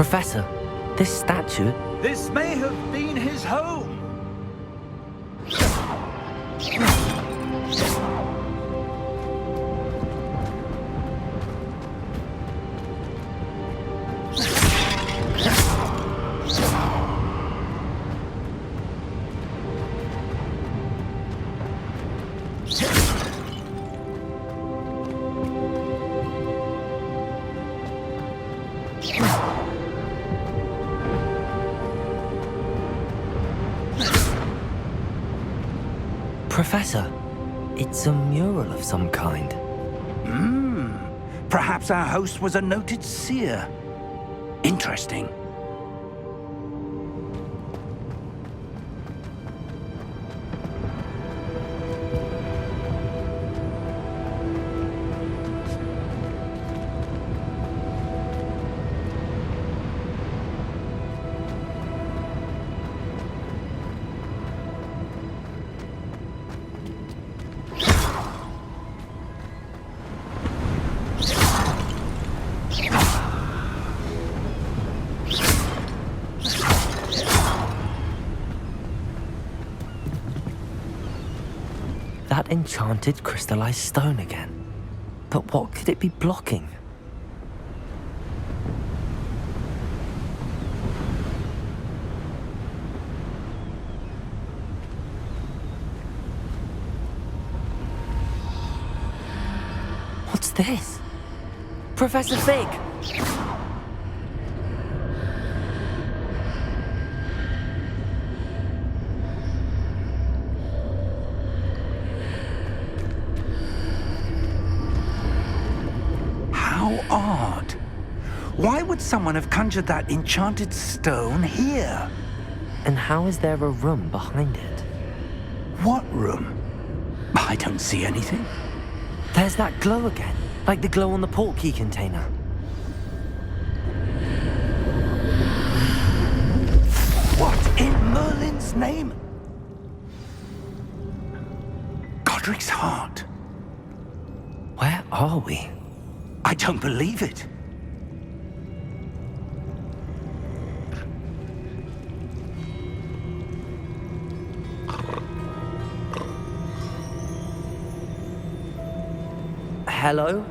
Professor, this statue... This may have been his home. Professor, it's a mural of some kind. Perhaps our host was a noted seer. Interesting. That enchanted crystallized stone again. But what could it be blocking? What's this? Professor Fig! Odd. Why would someone have conjured that enchanted stone here? And how is there a room behind it? What room? I don't see anything. There's that glow again, like the glow on the Portkey container. What in Merlin's name? Godric's heart. Where are we? I don't believe it. Hello?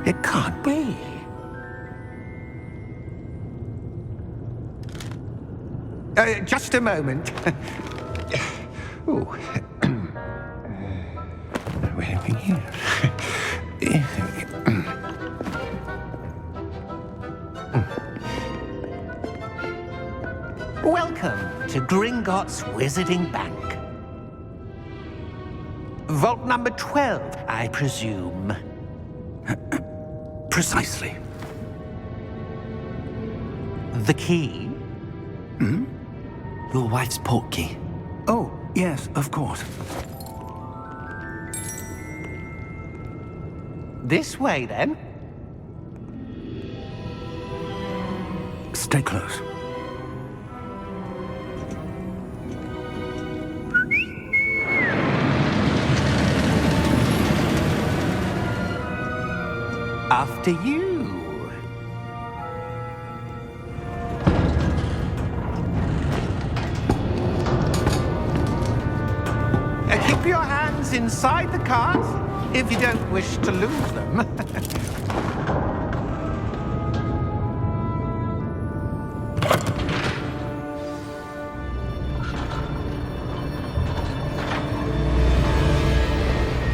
It can't be. Just a moment. Oh. Where are we here? Welcome to Gringotts Wizarding Bank. Vault number 12, I presume. Precisely. The key? Your wife's Portkey. Oh, yes, of course. This way, then. Stay close. After you. Keep your hands inside the cart if you don't wish to lose them.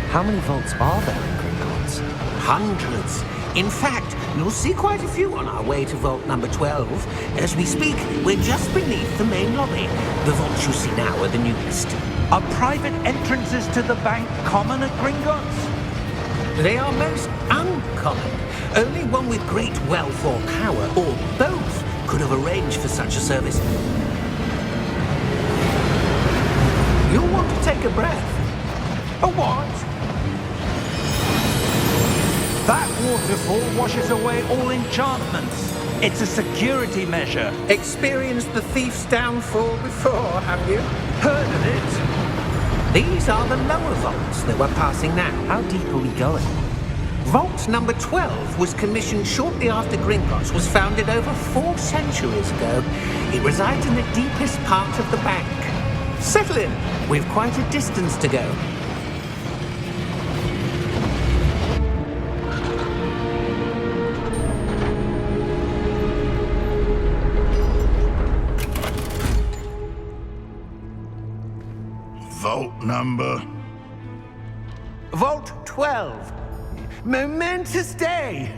How many vaults are there in Gringotts? Hundreds. In fact, you'll see quite a few on our way to vault number 12. As we speak, we're just beneath the main lobby. The vaults you see now are the newest. Are private entrances to the bank common at Gringotts? They are most uncommon. Only one with great wealth or power, or both, could have arranged for such a service. You'll want to take a breath. A what? That waterfall washes away all enchantments. It's a security measure. Experienced the thief's downfall before, have you? Heard of it? These are the lower vaults that we're passing now. How deep are we going? Vault number 12 was commissioned shortly after Gringotts was founded over 4 centuries ago. It resides in the deepest part of the bank. Settle in. We've quite a distance to go. Vault number? Vault 12. Momentous day.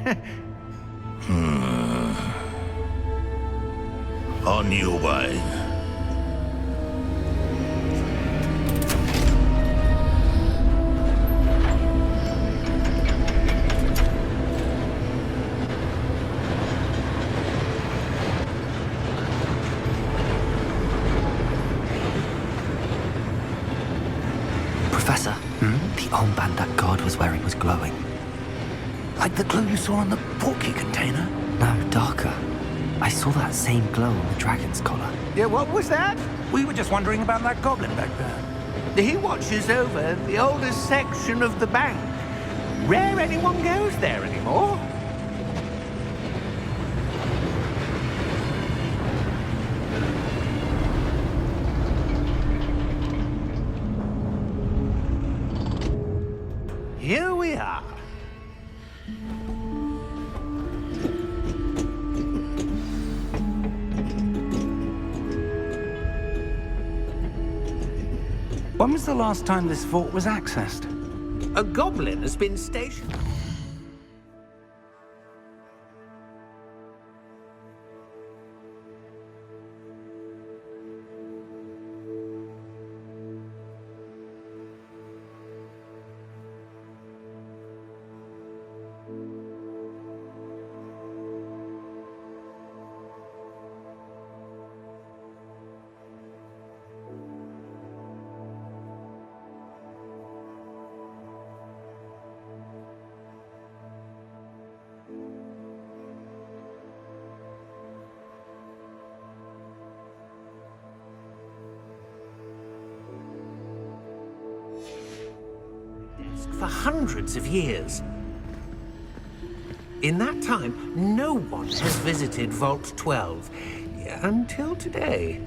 On your way. Professor, the armband that guard was wearing was glowing. Like the glow you saw on the Portkey container? No, darker. I saw that same glow on the dragon's collar. Yeah, what was that? We were just wondering about that goblin back there. He watches over the oldest section of the bank. Rare anyone goes there anymore. Here we are. When was the last time this vault was accessed? A goblin has been stationed. For hundreds of years. In that time, no one has visited Vault 12 until today.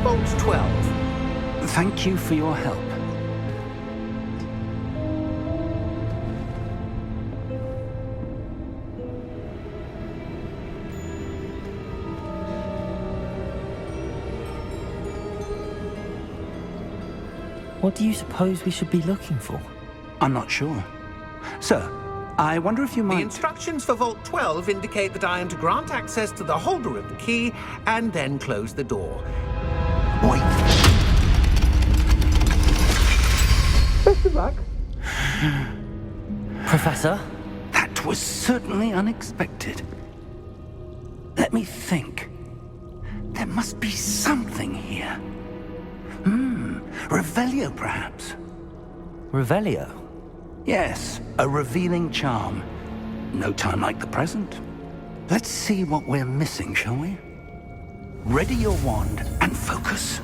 Vault 12. Thank you for your help. What do you suppose we should be looking for? I'm not sure. Sir, I wonder if you The might... instructions for Vault 12 indicate that I am to grant access to the holder of the key and then close the door. Wait. Best of luck. Professor? That was certainly unexpected. Let me think. There must be something here. Revelio, perhaps? Revelio? Yes, a revealing charm. No time like the present. Let's see what we're missing, shall we? Ready your wand and focus.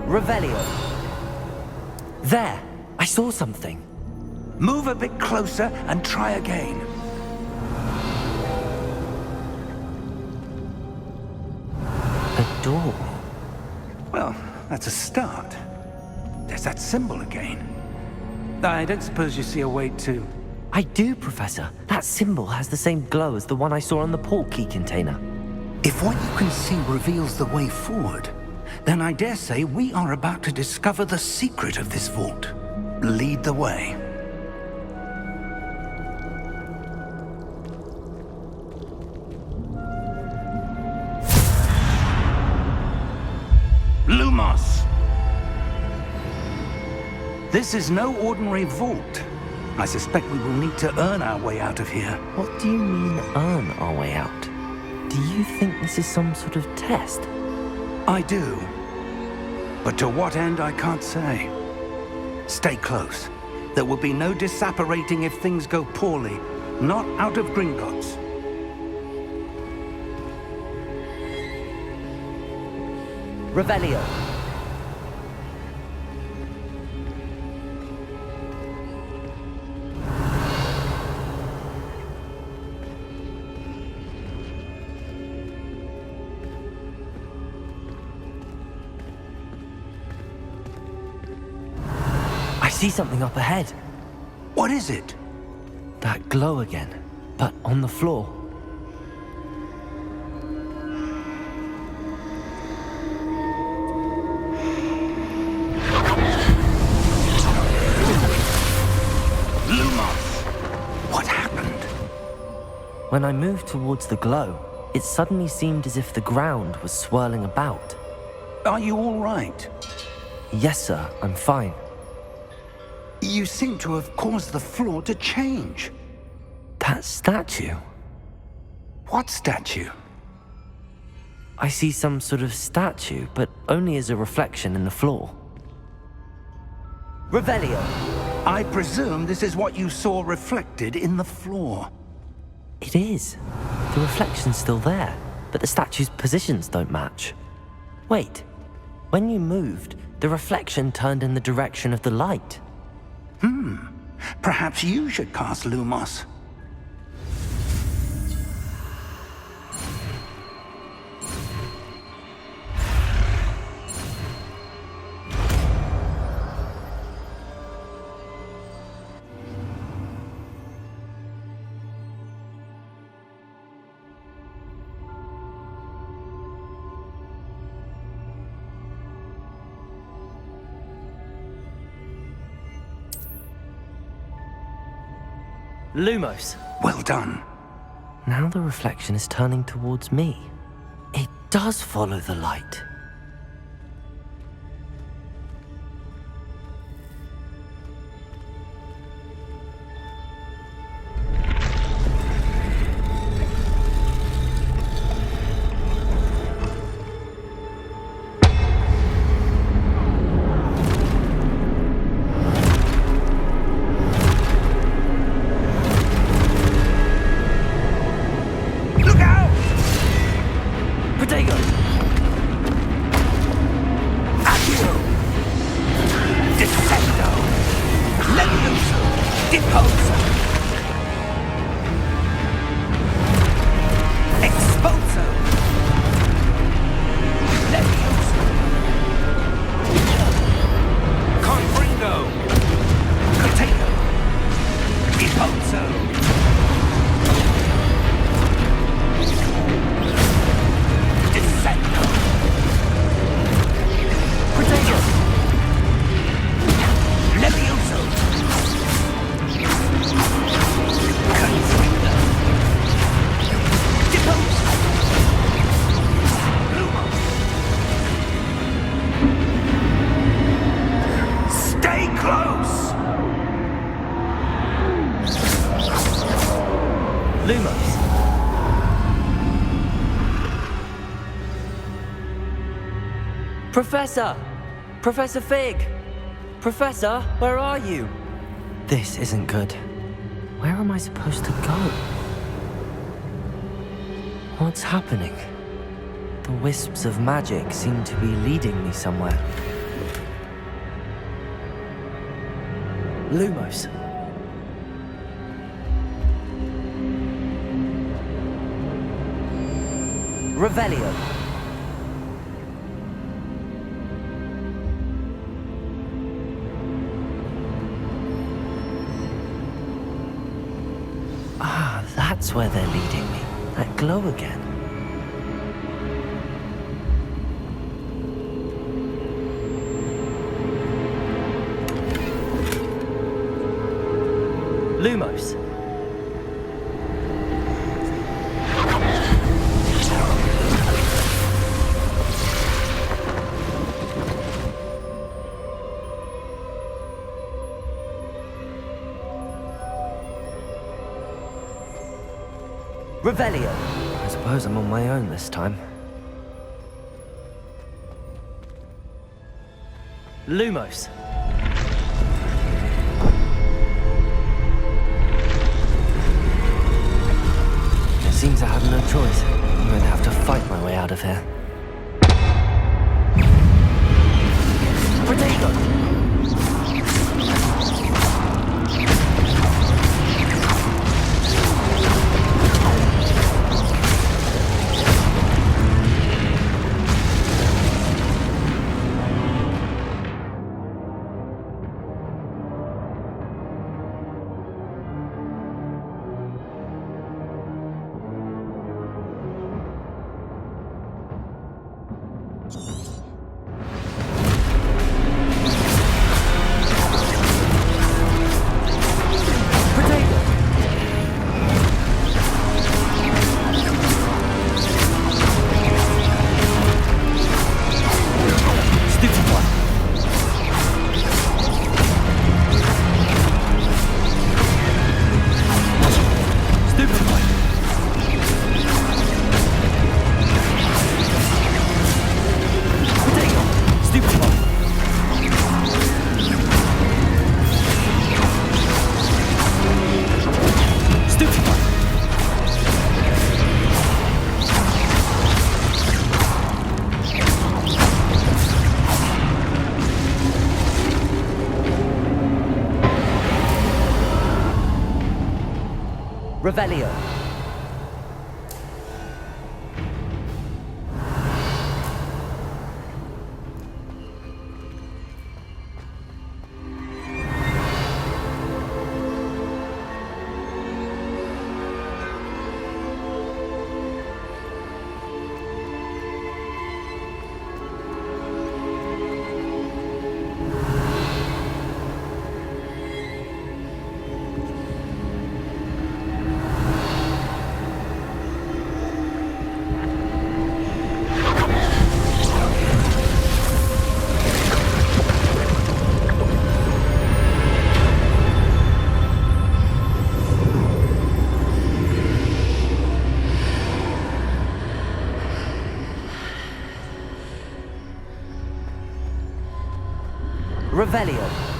Revelio. There! I saw something. Move a bit closer and try again. A door. Well, that's a start. There's that symbol again. I don't suppose you see a way to... I do, Professor. That symbol has the same glow as the one I saw on the Portkey container. If what you can see reveals the way forward, then I dare say we are about to discover the secret of this vault. Lead the way. Lumos! This is no ordinary vault. I suspect we will need to earn our way out of here. What do you mean, earn our way out? Do you think this is some sort of test? I do. But to what end, I can't say. Stay close. There will be no disapparating if things go poorly. Not out of Gringotts. Revelio. I see something up ahead. What is it? That glow again, but on the floor. Lumos! What happened? When I moved towards the glow, it suddenly seemed as if the ground was swirling about. Are you all right? Yes, sir, I'm fine. You seem to have caused the floor to change. That statue? What statue? I see some sort of statue, but only as a reflection in the floor. Revelio! I presume this is what you saw reflected in the floor. It is. The reflection's still there, but the statue's positions don't match. Wait, when you moved, the reflection turned in the direction of the light. Perhaps you should cast Lumos. Lumos! Well done. Now the reflection is turning towards me. It does follow the light. Professor! Professor Fig! Professor, where are you? This isn't good. Where am I supposed to go? What's happening? The wisps of magic seem to be leading me somewhere. Lumos. Revelio. Ah, that's where they're leading me. That glow again. Lumos. Revelio! I suppose I'm on my own this time. Lumos! It seems I have no choice. I'm going to have to fight my way out of here. Potato! Revelio. Revelio.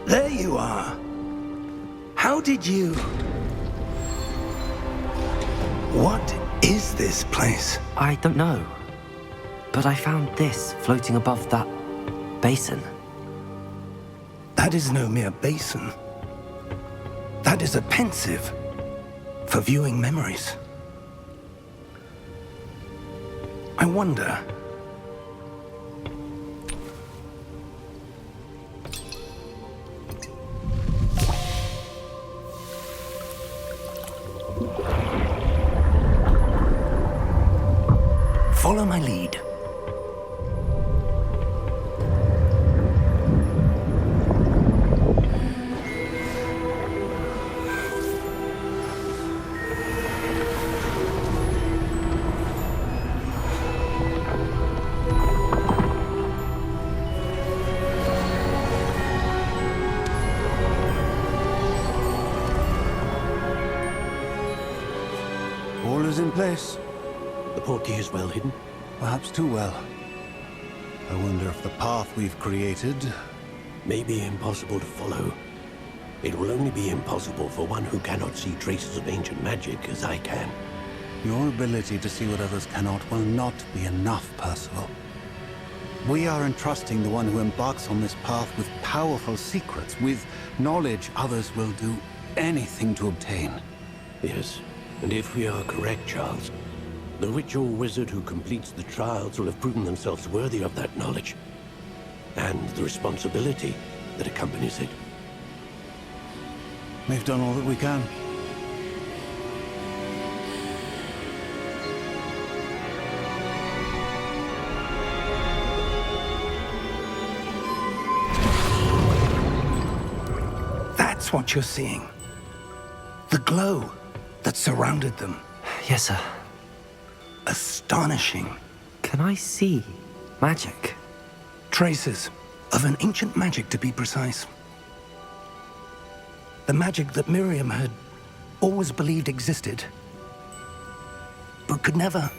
There you are. How did you... What is this place? I don't know. But I found this floating above that basin. That is no mere basin. That is a pensive for viewing memories. I wonder... Follow my lead. All is in place. The Portkey is well hidden. Perhaps too well. I wonder if the path we've created... May be impossible to follow. It will only be impossible for one who cannot see traces of ancient magic as I can. Your ability to see what others cannot will not be enough, Percival. We are entrusting the one who embarks on this path with powerful secrets, with knowledge others will do anything to obtain. Yes, and if we are correct, Charles, The witch or wizard who completes the trials will have proven themselves worthy of that knowledge, and the responsibility that accompanies it. We've done all that we can. That's what you're seeing. The glow that surrounded them. Yes, sir. Astonishing. Can I see magic? Traces of an ancient magic, to be precise. The magic that Miriam had always believed existed, but could never.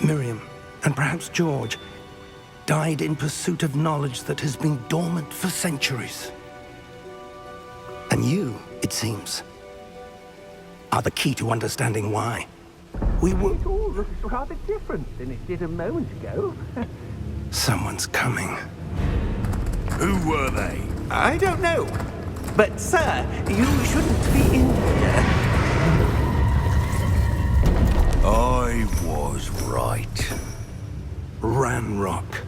Miriam, and perhaps George, died in pursuit of knowledge that has been dormant for centuries. And you, it seems, are the key to understanding why. We were... It all looks rather different than it did a moment ago. Someone's coming. Who were they? I don't know. But, sir, you shouldn't be in here. I was right. Ranrok.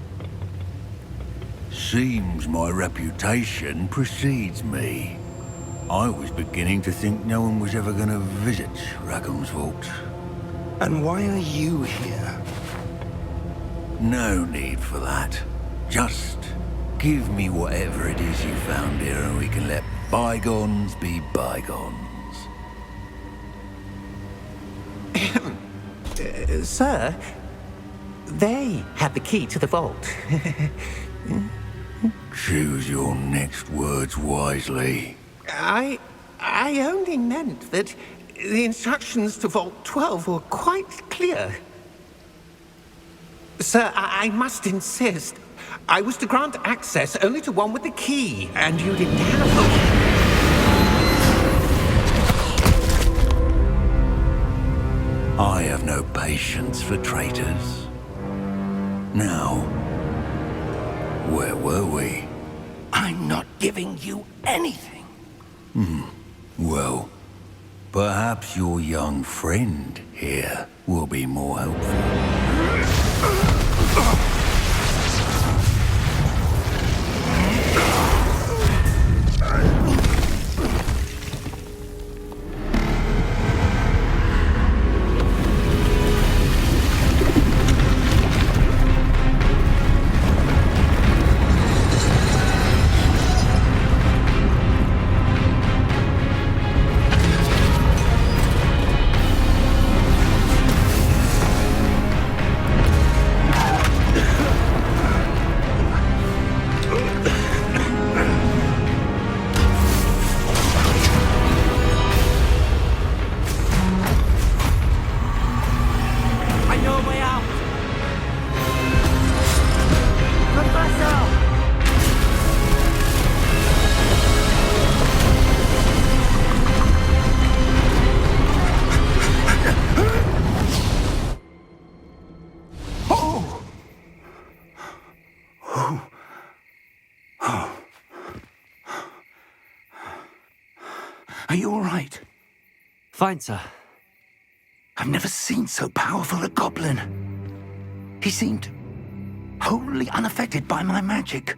Seems my reputation precedes me. I was beginning to think no one was ever going to visit Rackham's Vault. And why are you here? No need for that. Just give me whatever it is you found here and we can let bygones be bygones. Sir, they had the key to the vault. Choose your next words wisely. I only meant that the instructions to Vault 12 were quite clear. Sir, I must insist. I was to grant access only to one with the key, and you didn't have... I have no patience for traitors. Now, where were we? I'm not giving you anything. Well, perhaps your young friend here will be more helpful. Are you all right? Fine, sir. I've never seen so powerful a goblin. He seemed wholly unaffected by my magic.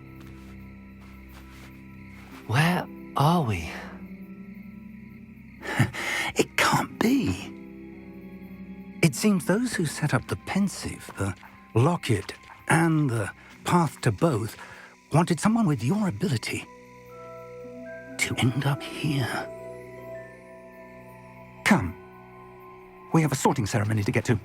Where are we? It can't be. It seems those who set up the pensive, the locket, and the path to both wanted someone with your ability to end up here. Come. We have a sorting ceremony to get to.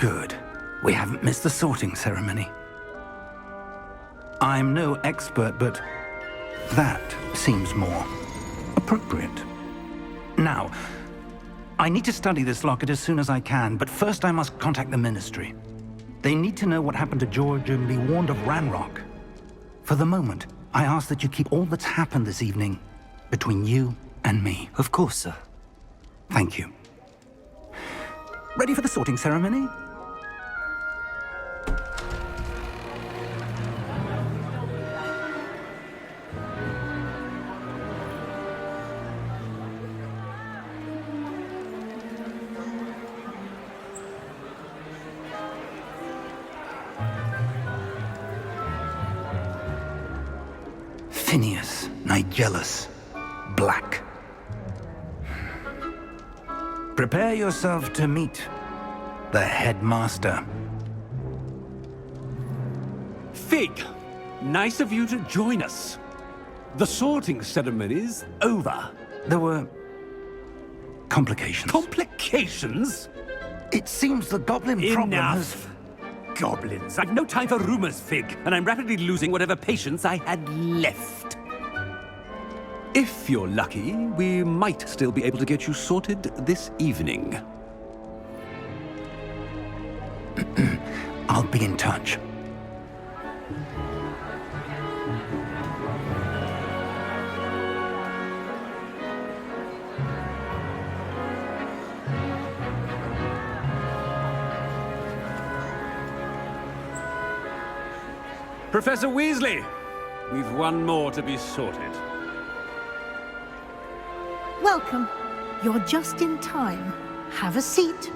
Good. We haven't missed the sorting ceremony. I'm no expert, but that seems more appropriate. Now, I need to study this locket as soon as I can, but first I must contact the Ministry. They need to know what happened to George and be warned of Ranrok. For the moment, I ask that you keep all that's happened this evening between you and me. Of course, sir. Thank you. Ready for the sorting ceremony? Phineas, Nigellus, Black. Prepare yourself to meet the headmaster. Fig, nice of you to join us. The sorting ceremony's over. There were complications. Complications? It seems the goblin problem has... Enough. Goblins. I've no time for rumors, Fig, and I'm rapidly losing whatever patience I had left. If you're lucky, we might still be able to get you sorted this evening. I'll be in touch. Professor Weasley, we've one more to be sorted. Welcome. You're just in time. Have a seat.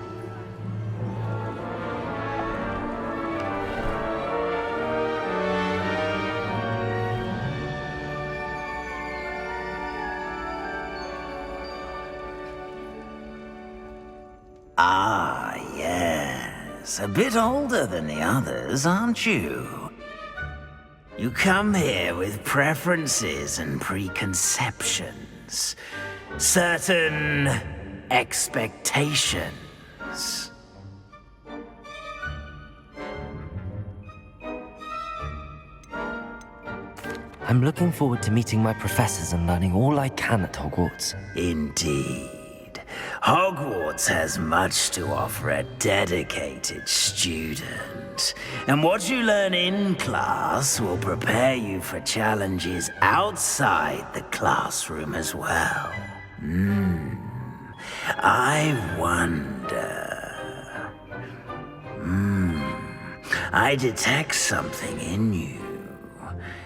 Ah, yes. A bit older than the others, aren't you? You come here with preferences and preconceptions. Certain expectations. I'm looking forward to meeting my professors and learning all I can at Hogwarts. Indeed. Hogwarts has much to offer a dedicated student. And what you learn in class will prepare you for challenges outside the classroom as well. I wonder... I detect something in you.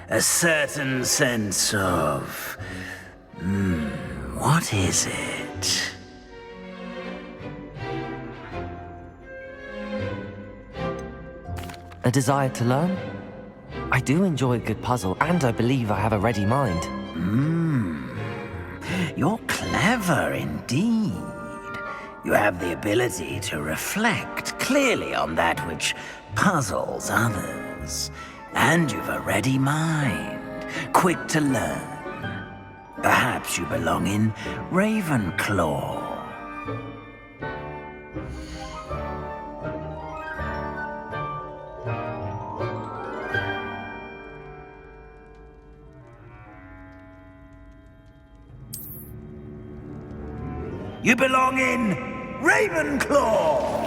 A certain sense of... what is it? A desire to learn? I do enjoy a good puzzle, and I believe I have a ready mind. You're clever indeed. You have the ability to reflect clearly on that which puzzles others. And you've a ready mind, quick to learn. Perhaps you belong in Ravenclaw. You belong in Ravenclaw!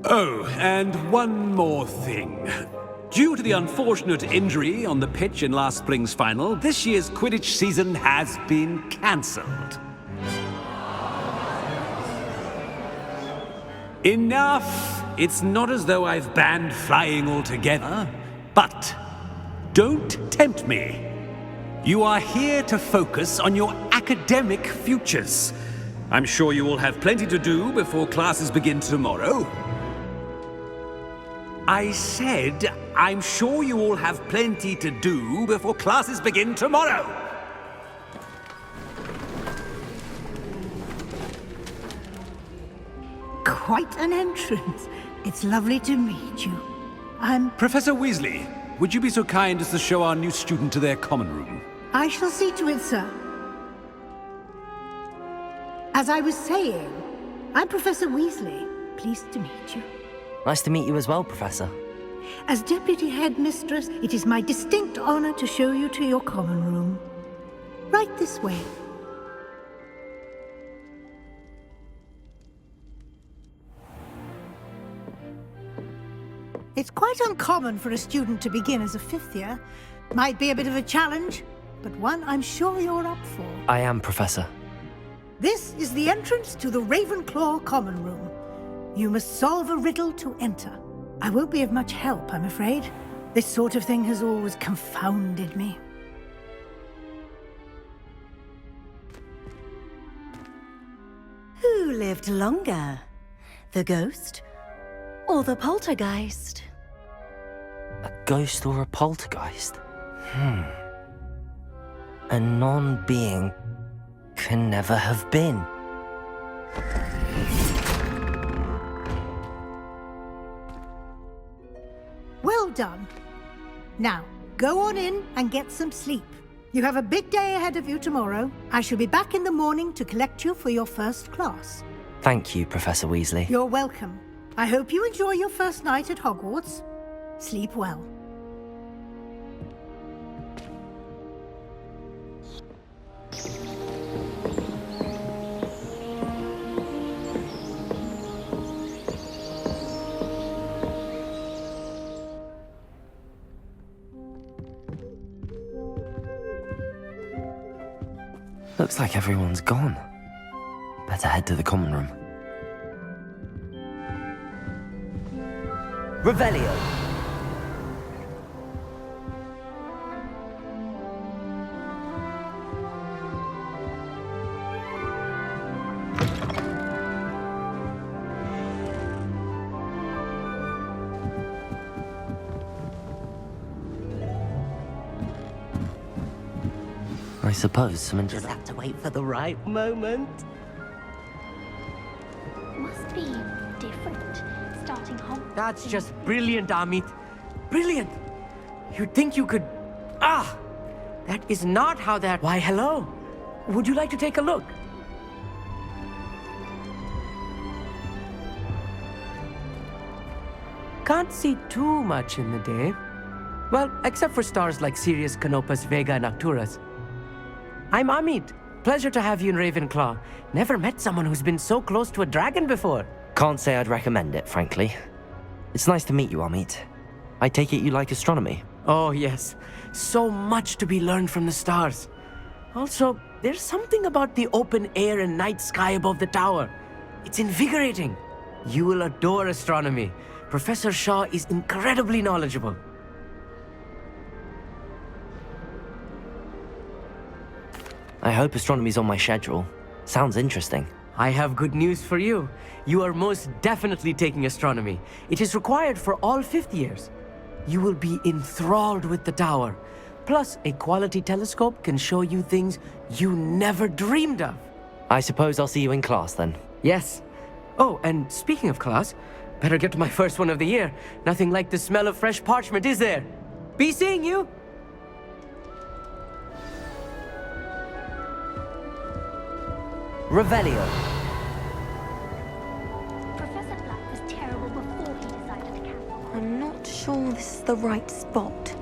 Oh, and one more thing. Due to the unfortunate injury on the pitch in last spring's final, this year's Quidditch season has been cancelled. Enough! It's not as though I've banned flying altogether, but don't tempt me. You are here to focus on your academic futures. I'm sure you will have plenty to do before classes begin tomorrow. I said, I'm sure you all have plenty to do before classes begin tomorrow. quite an entrance. It's lovely to meet you. Professor Weasley, would you be so kind as to show our new student to their common room? I shall see to it, sir. As I was saying, I'm Professor Weasley. Pleased to meet you. Nice to meet you as well, Professor. As Deputy Headmistress, it is my distinct honor to show you to your common room. Right this way. It's quite uncommon for a student to begin as a fifth year. Might be a bit of a challenge, but one I'm sure you're up for. I am, Professor. This is the entrance to the Ravenclaw common room. You must solve a riddle to enter. I won't be of much help, I'm afraid. This sort of thing has always confounded me. Who lived longer? The ghost or the poltergeist? A ghost or a poltergeist? A non-being can never have been. Well done. Now, go on in and get some sleep. You have a big day ahead of you tomorrow. I shall be back in the morning to collect you for your first class. Thank you, Professor Weasley. You're welcome. I hope you enjoy your first night at Hogwarts. Sleep well. Looks like everyone's gone. Better head to the common room. Revelio! I suppose some Just have to wait for the right moment. Must be different, starting home. That's just brilliant, Amit. Brilliant! You'd think you could... Ah! That is not how that... Why, hello. Would you like to take a look? Can't see too much in the day. Well, except for stars like Sirius, Canopus, Vega, and Arcturus. I'm Amit. Pleasure to have you in Ravenclaw. Never met someone who's been so close to a dragon before. Can't say I'd recommend it, frankly. It's nice to meet you, Amit. I take it you like astronomy? Oh, yes. So much to be learned from the stars. Also, there's something about the open air and night sky above the tower. It's invigorating. You will adore astronomy. Professor Shaw is incredibly knowledgeable. I hope astronomy's on my schedule. Sounds interesting. I have good news for you. You are most definitely taking astronomy. It is required for all fifth years. You will be enthralled with the tower. Plus, a quality telescope can show you things you never dreamed of. I suppose I'll see you in class then. Yes. Oh, and speaking of class, better get to my first one of the year. Nothing like the smell of fresh parchment, is there? Be seeing you! Revelio. Professor Black was terrible before he decided to cancel. I'm not sure this is the right spot.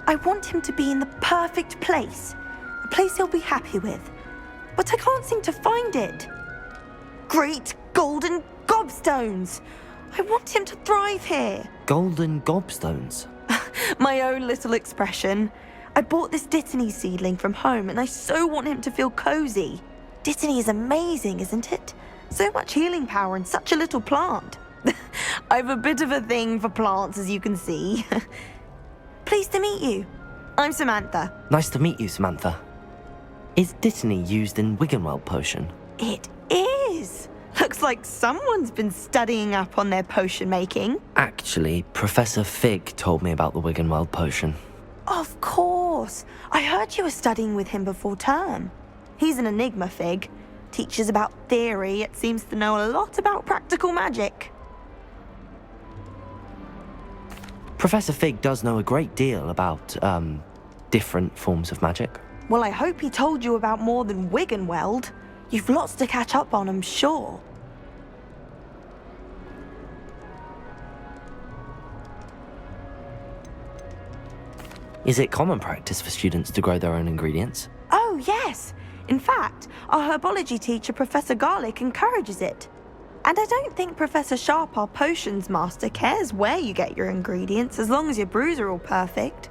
I want him to be in the perfect place. A place he'll be happy with. But I can't seem to find it. Great golden gobstones! I want him to thrive here. Golden gobstones? My own little expression. I bought this Dittany seedling from home and I so want him to feel cozy. Dittany is amazing, isn't it? So much healing power in such a little plant. I have a bit of a thing for plants, as you can see. Pleased to meet you. I'm Samantha. Nice to meet you, Samantha. Is Dittany used in Wiggenweld potion? It is. Looks like someone's been studying up on their potion making. Actually, Professor Fig told me about the Wiggenweld potion. Of course. I heard you were studying with him before term. He's an enigma fig. Teaches about theory, yet seems to know a lot about practical magic. Professor Fig does know a great deal about, different forms of magic. Well, I hope he told you about more than Wiggenweld. You've lots to catch up on, I'm sure. Is it common practice for students to grow their own ingredients? Oh, yes. In fact, our herbology teacher, Professor Garlick, encourages it. And I don't think Professor Sharp, our potions master, cares where you get your ingredients, as long as your brews are all perfect.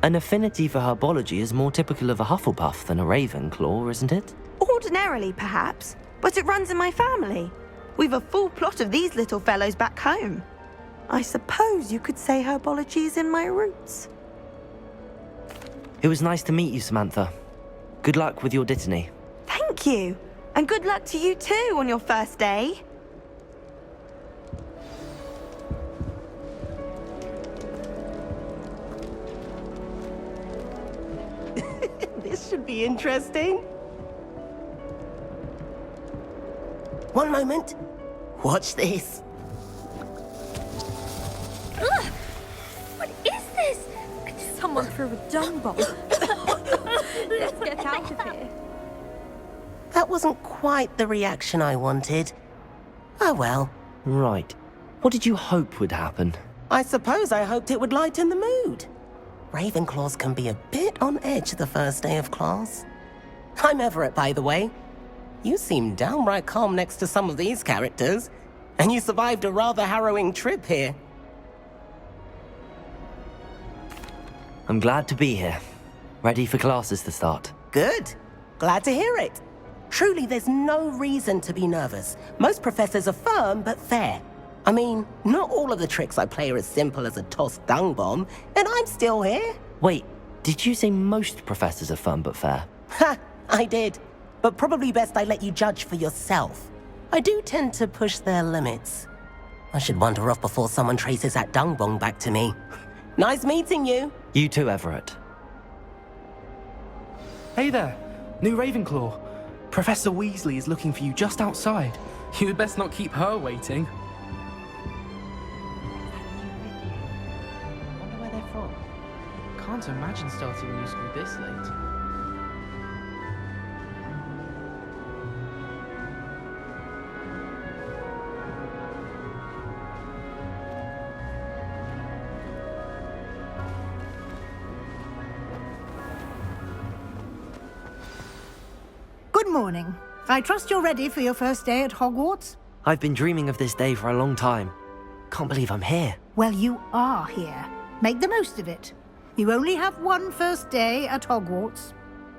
An affinity for herbology is more typical of a Hufflepuff than a Ravenclaw, isn't it? Ordinarily, perhaps, but it runs in my family. We've a full plot of these little fellows back home. I suppose you could say herbology is in my roots. It was nice to meet you, Samantha. Good luck with your dittany. Thank you. And good luck to you too on your first day. This should be interesting. One moment. Watch this. Ugh! What is this? Someone threw a dung bomb. Let's get out of here. That wasn't quite the reaction I wanted. Oh well. Right. What did you hope would happen? I suppose I hoped it would lighten the mood. Ravenclaws can be a bit on edge the first day of class. I'm Everett, by the way. You seem downright calm next to some of these characters, and you survived a rather harrowing trip here. I'm glad to be here. Ready for classes to start. Good. Glad to hear it. Truly, there's no reason to be nervous. Most professors are firm but fair. I mean, not all of the tricks I play are as simple as a tossed dung bomb, and I'm still here. Wait, did you say most professors are firm but fair? Ha! I did. But probably best I let you judge for yourself. I do tend to push their limits. I should wander off before someone traces that dung bomb back to me. Nice meeting you. You too, Everett. Hey there, new Ravenclaw. Professor Weasley is looking for you just outside. You'd best not keep her waiting. Wonder where they're from. Can't imagine starting a new school this late. Good morning. I trust you're ready for your first day at Hogwarts? I've been dreaming of this day for a long time. Can't believe I'm here. Well, you are here. Make the most of it. You only have one first day at Hogwarts.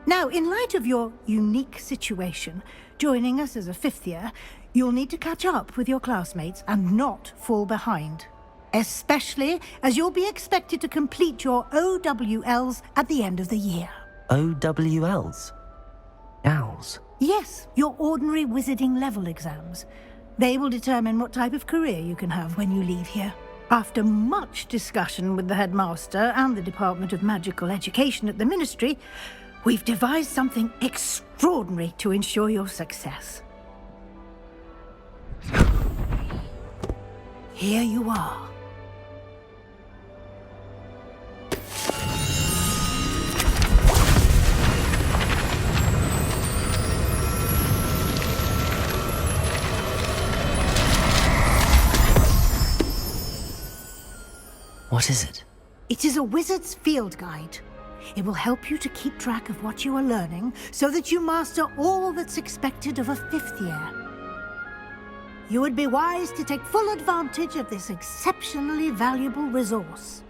Now, in light of your unique situation, joining us as a fifth year, you'll need to catch up with your classmates and not fall behind. Especially as you'll be expected to complete your OWLs at the end of the year. OWLs? Owls? Yes, your ordinary wizarding level exams. They will determine what type of career you can have when you leave here. After much discussion with the headmaster and the Department of Magical Education at the Ministry, we've devised something extraordinary to ensure your success. Here you are. What is it? It is a wizard's field guide. It will help you to keep track of what you are learning so that you master all that's expected of a fifth year. You would be wise to take full advantage of this exceptionally valuable resource.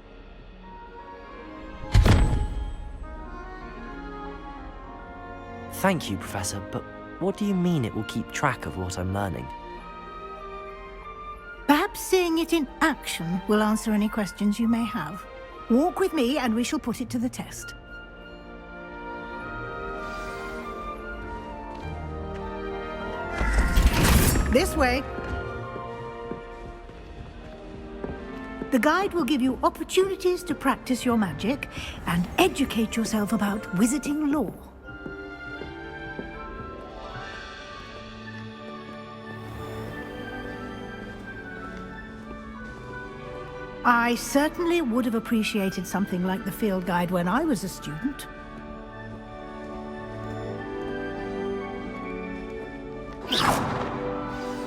Thank you, Professor, but what do you mean it will keep track of what I'm learning? Perhaps seeing it in action will answer any questions you may have. Walk with me and we shall put it to the test. This way. The guide will give you opportunities to practice your magic and educate yourself about wizarding lore. I certainly would have appreciated something like the field guide when I was a student.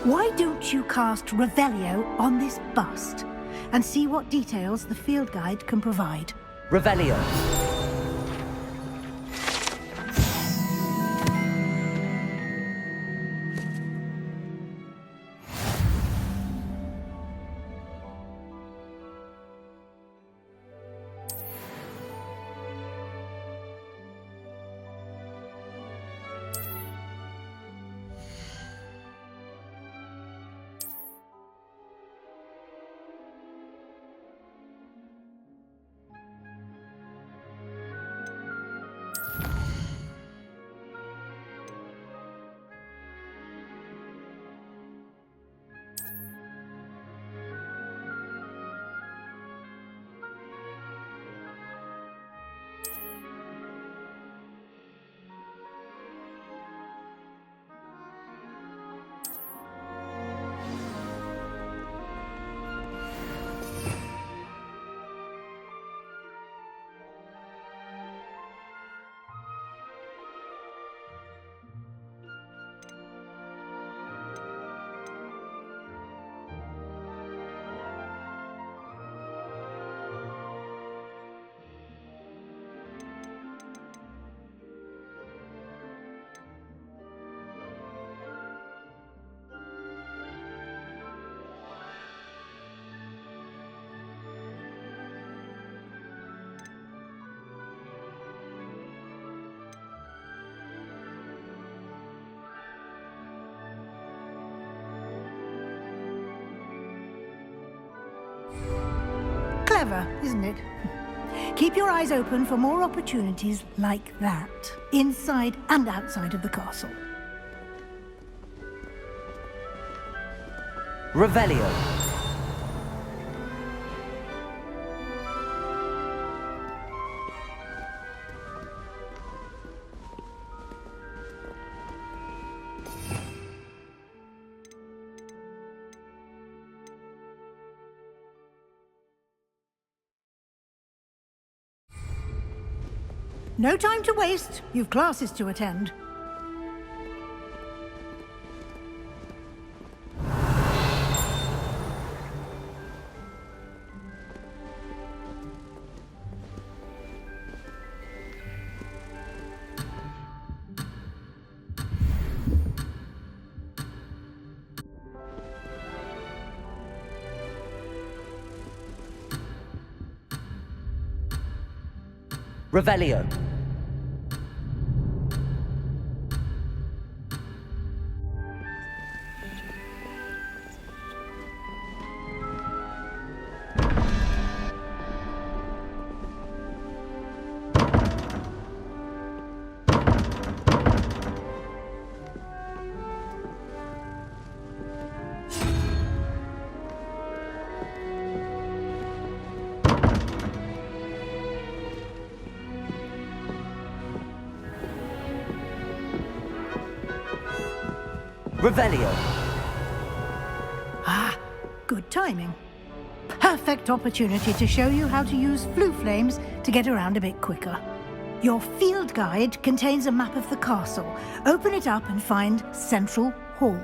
Why don't you cast Revelio on this bust and see what details the field guide can provide? Revelio. Clever, isn't it? Keep your eyes open for more opportunities like that, inside and outside of the castle. Revelio. No time to waste. You've classes to attend. Revelio. Revelio. Ah, good timing. Perfect opportunity to show you how to use flue flames to get around a bit quicker. Your field guide contains a map of the castle. Open it up and find Central Hall.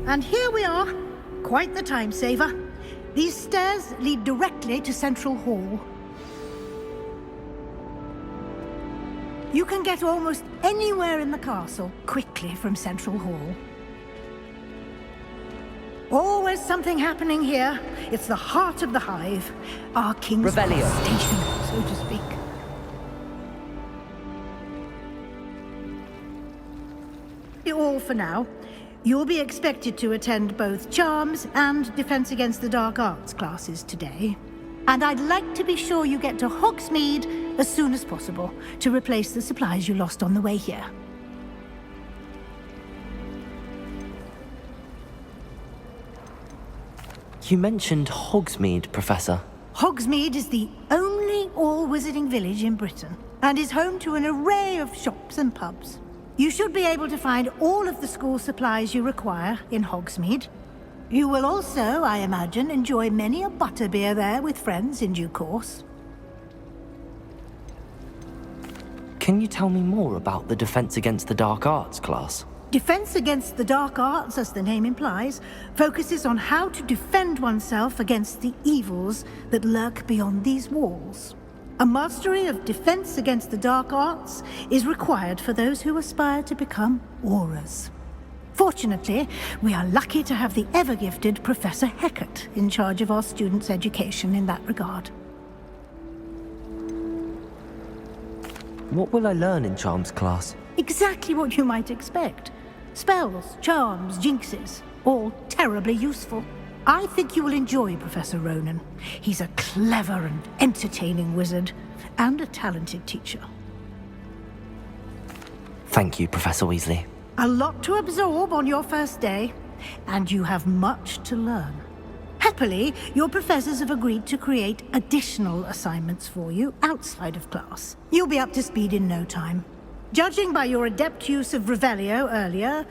And here we are. Quite the time saver. These stairs lead directly to Central Hall. You can get almost anywhere in the castle quickly from Central Hall. Always something happening here. It's the heart of the hive. Our king's Revelio. station, so to speak. All for now. You'll be expected to attend both Charms and Defense Against the Dark Arts classes today. And I'd like to be sure you get to Hogsmeade as soon as possible to replace the supplies you lost on the way here. You mentioned Hogsmeade, Professor. Hogsmeade is the only all-wizarding village in Britain and is home to an array of shops and pubs. You should be able to find all of the school supplies you require in Hogsmeade. You will also, I imagine, enjoy many a butterbeer there with friends in due course. Can you tell me more about the Defense Against the Dark Arts class? Defense Against the Dark Arts, as the name implies, focuses on how to defend oneself against the evils that lurk beyond these walls. A mastery of Defense Against the Dark Arts is required for those who aspire to become Aurors. Fortunately, we are lucky to have the ever-gifted Professor Hecat in charge of our students' education in that regard. What will I learn in Charms class? Exactly what you might expect. Spells, charms, jinxes, all terribly useful. I think you will enjoy Professor Ronan. He's a clever and entertaining wizard, and a talented teacher. Thank you, Professor Weasley. A lot to absorb on your first day, and you have much to learn. Happily, your professors have agreed to create additional assignments for you outside of class. You'll be up to speed in no time. Judging by your adept use of Revelio earlier,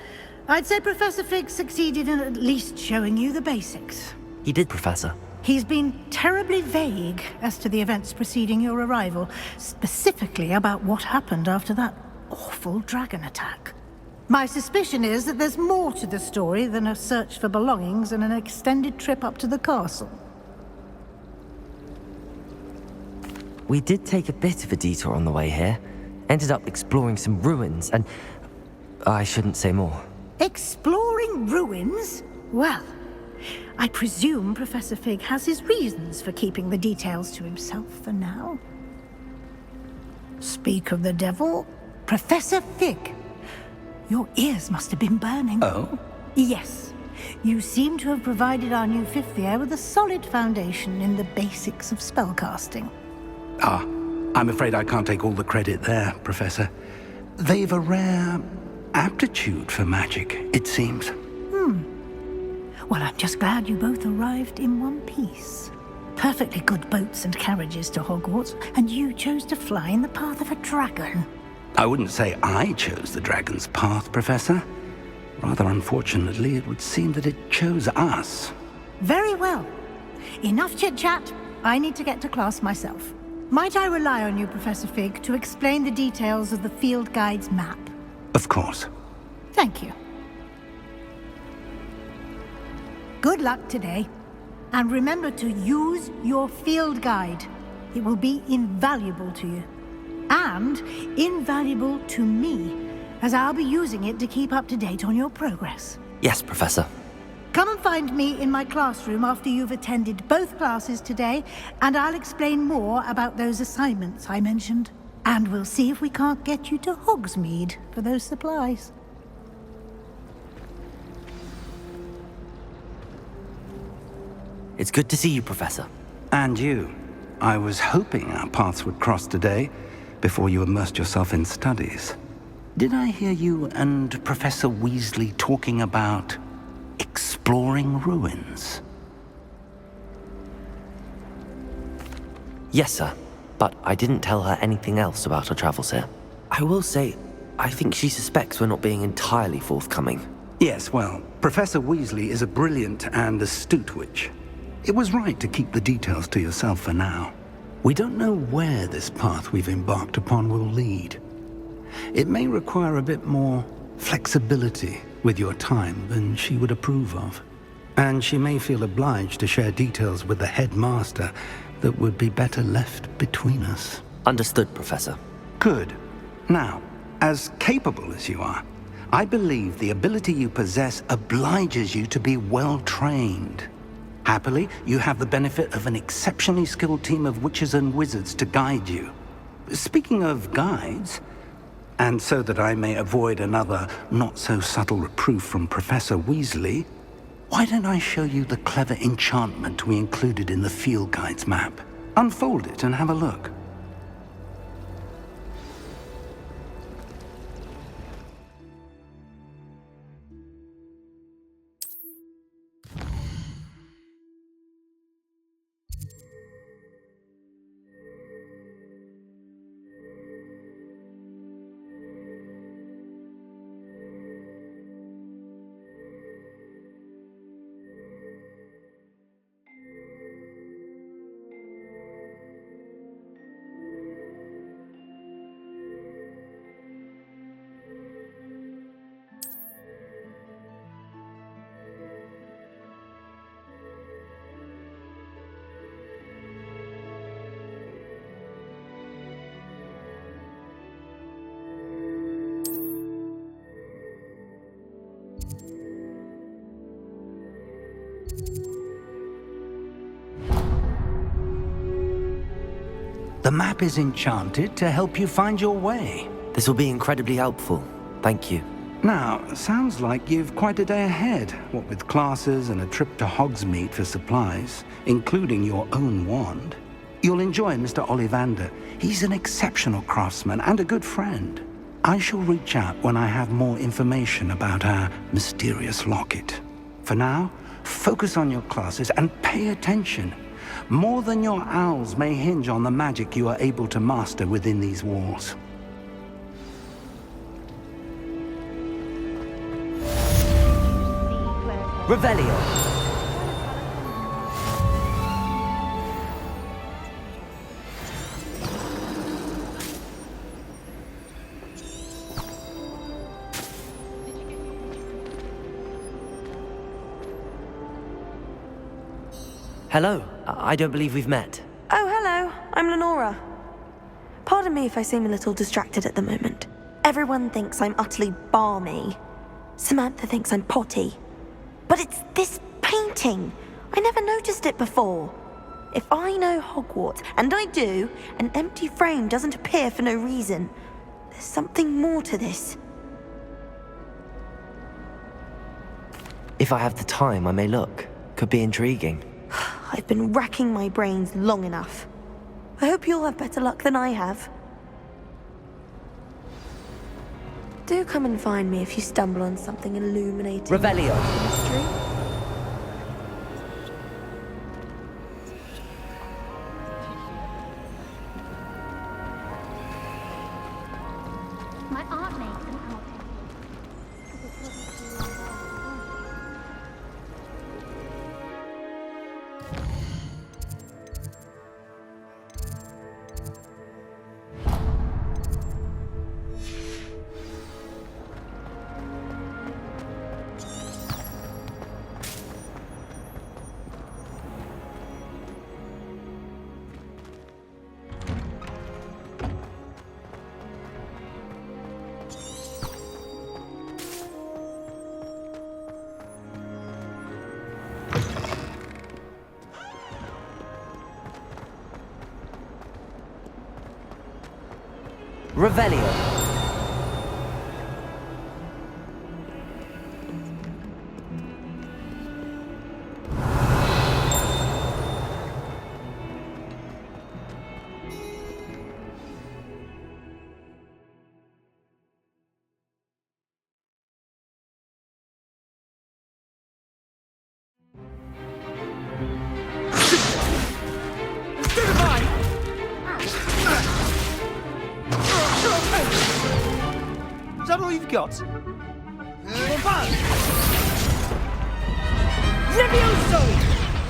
I'd say Professor Fig succeeded in at least showing you the basics. He did, Professor. He's been terribly vague as to the events preceding your arrival, specifically about what happened after that awful dragon attack. My suspicion is that there's more to the story than a search for belongings and an extended trip up to the castle. We did take a bit of a detour on the way here. Ended up exploring some ruins and... I shouldn't say more. Exploring ruins? Well, I presume Professor Fig has his reasons for keeping the details to himself for now. Speak of the devil, Professor Fig. Your ears must have been burning. Oh? Yes. You seem to have provided our new fifth year with a solid foundation in the basics of spellcasting. Ah, I'm afraid I can't take all the credit there, Professor. They've a rare aptitude for magic, it seems. Well, I'm just glad you both arrived in one piece. Perfectly good boats and carriages to Hogwarts, and you chose to fly in the path of a dragon. I wouldn't say I chose the dragon's path, Professor. Rather unfortunately, it would seem that it chose us. Very well. Enough chit-chat. I need to get to class myself. Might I rely on you, Professor Fig, to explain the details of the field guide's map? Of course. Thank you. Good luck today. And remember to use your field guide. It will be invaluable to you. And invaluable to me, as I'll be using it to keep up to date on your progress. Yes, Professor. Come and find me in my classroom after you've attended both classes today, and I'll explain more about those assignments I mentioned. And we'll see if we can't get you to Hogsmeade for those supplies. It's good to see you, Professor. And you. I was hoping our paths would cross today, before you immersed yourself in studies. Did I hear you and Professor Weasley talking about exploring ruins? Yes, sir. But I didn't tell her anything else about her travels here. I will say, I think she suspects we're not being entirely forthcoming. Yes, well, Professor Weasley is a brilliant and astute witch. It was right to keep the details to yourself for now. We don't know where this path we've embarked upon will lead. It may require a bit more flexibility with your time than she would approve of. And she may feel obliged to share details with the headmaster that would be better left between us. Understood, Professor. Good. Now, as capable as you are, I believe the ability you possess obliges you to be well trained. Happily, you have the benefit of an exceptionally skilled team of witches and wizards to guide you. Speaking of guides, and so that I may avoid another not-so-subtle reproof from Professor Weasley, why don't I show you the clever enchantment we included in the field guide's map? Unfold it and have a look. The map is enchanted to help you find your way. This will be incredibly helpful. Thank you. Now, sounds like you've quite a day ahead, what with classes and a trip to Hogsmeade for supplies, including your own wand. You'll enjoy Mr. Ollivander. He's an exceptional craftsman and a good friend. I shall reach out when I have more information about our mysterious locket. For now, focus on your classes and pay attention. More than your owls may hinge on the magic you are able to master within these walls. Revelio. Hello. I don't believe we've met. Oh, hello. I'm Lenora. Pardon me if I seem a little distracted at the moment. Everyone thinks I'm utterly balmy. Samantha thinks I'm potty. But it's this painting. I never noticed it before. If I know Hogwarts, and I do, an empty frame doesn't appear for no reason. There's something more to this. If I have the time, I may look. Could be intriguing. I've been racking my brains long enough. I hope you'll have better luck than I have. Do come and find me if you stumble on something illuminating. Revelio. Mystery. My aunt makes an artefact. Revelio. Is that all you've got? Levioso!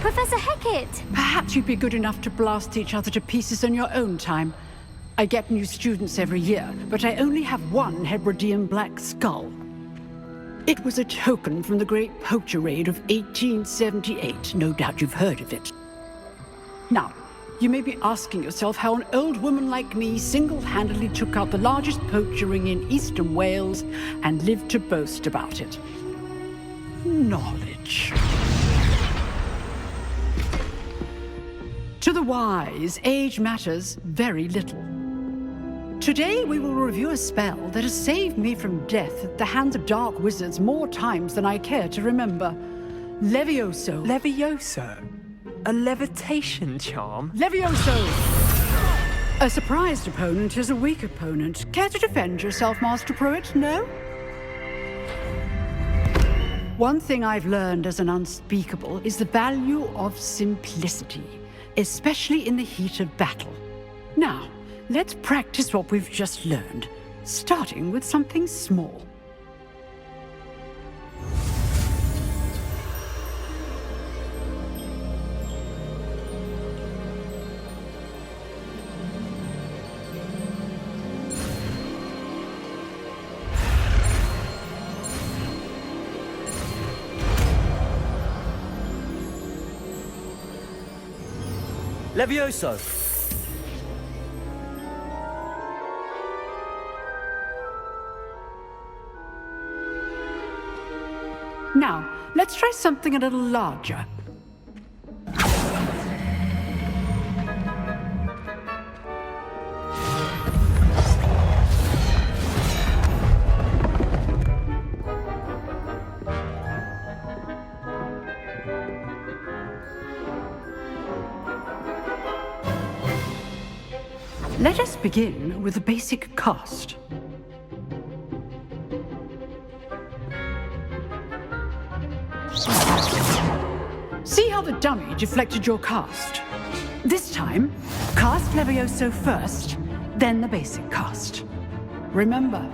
Professor Hecat! Perhaps you'd be good enough to blast each other to pieces on your own time. I get new students every year, but I only have one Hebridean black skull. It was a token from the Great Poacher Raid of 1878. No doubt you've heard of it. Now, you may be asking yourself how an old woman like me single-handedly took out the largest poacher ring in eastern Wales and lived to boast about it. Knowledge. To the wise, age matters very little. Today we will review a spell that has saved me from death at the hands of dark wizards more times than I care to remember. Levioso. Levioso? A levitation charm? Levioso! A surprised opponent is a weak opponent. Care to defend yourself, Master Pruitt? No? One thing I've learned as an unspeakable is the value of simplicity, especially in the heat of battle. Now, let's practice what we've just learned, starting with something small. Levioso! Now, let's try something a little larger. Let us begin with the basic cast. See how the dummy deflected your cast? This time, cast Levioso first, then the basic cast. Remember,